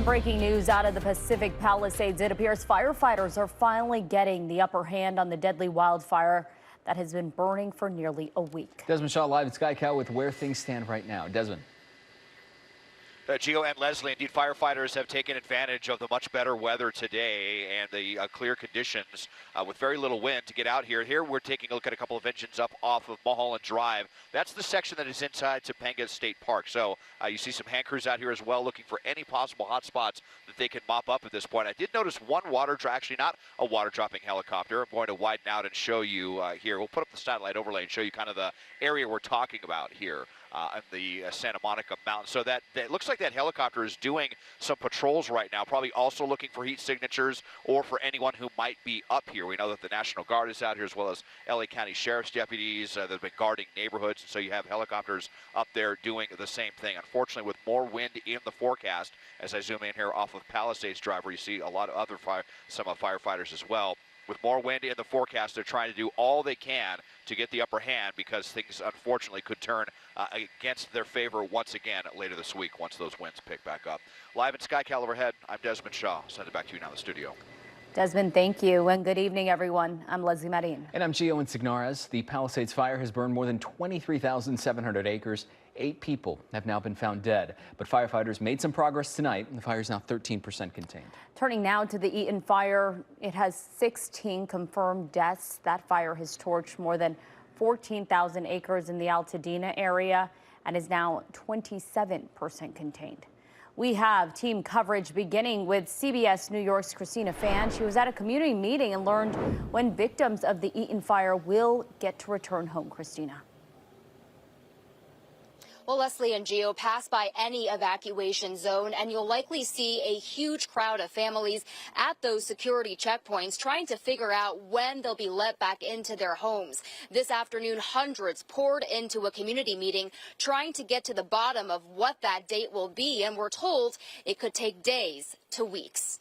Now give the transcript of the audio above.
Some breaking news out of the Pacific Palisades. It appears firefighters are finally getting the upper hand on the deadly wildfire that has been burning for nearly a week. Desmond Shaw live at KCAL with where things stand right now. Desmond. Gio and Leslie, indeed, firefighters have taken advantage of the much better weather today and the clear conditions with very little wind to get out here. Here we're taking a look at a couple of engines up off of Mulholland Drive. That's the section that is inside Topanga State Park. So you see some hand crews out here as well looking for any possible hot spots that they can mop up at this point. I did notice one actually not a water dropping helicopter. I'm going to widen out and show you here. We'll put up the satellite overlay and show you kind of the area we're talking about here. In the Santa Monica Mountains. So that looks like that helicopter is doing some patrols right now, probably also looking for heat signatures or for anyone who might be up here. We know that the National Guard is out here as well as LA County Sheriff's deputies that have been guarding neighborhoods. And so you have helicopters up there doing the same thing. Unfortunately, with more wind in the forecast, as I zoom in here off of Palisades Drive, where you see a lot of other some firefighters as well. With more wind in the forecast, they're trying to do all they can to get the upper hand because things, unfortunately, could turn against their favor once again later this week once those winds pick back up. Live in KCAL overhead, I'm Desmond Shaw. Send it back to you now in the studio. Desmond, thank you, and good evening, everyone. I'm Leslie Marin. And I'm Gio Insignares. The Palisades fire has burned more than 23,700 acres. 8 people have now been found dead, but firefighters made some progress tonight, and the fire is now 13% contained. Turning now to the Eaton fire, it has 16 confirmed deaths. That fire has torched more than 14,000 acres in the Altadena area and is now 27% contained. We have team coverage beginning with CBS New York's Christina Fan. She was at a community meeting and learned when victims of the Eaton fire will get to return home. Christina. Well, Leslie and Gio, pass by any evacuation zone and you'll likely see a huge crowd of families at those security checkpoints trying to figure out when they'll be let back into their homes. This afternoon, hundreds poured into a community meeting trying to get to the bottom of what that date will be, and we're told it could take days to weeks.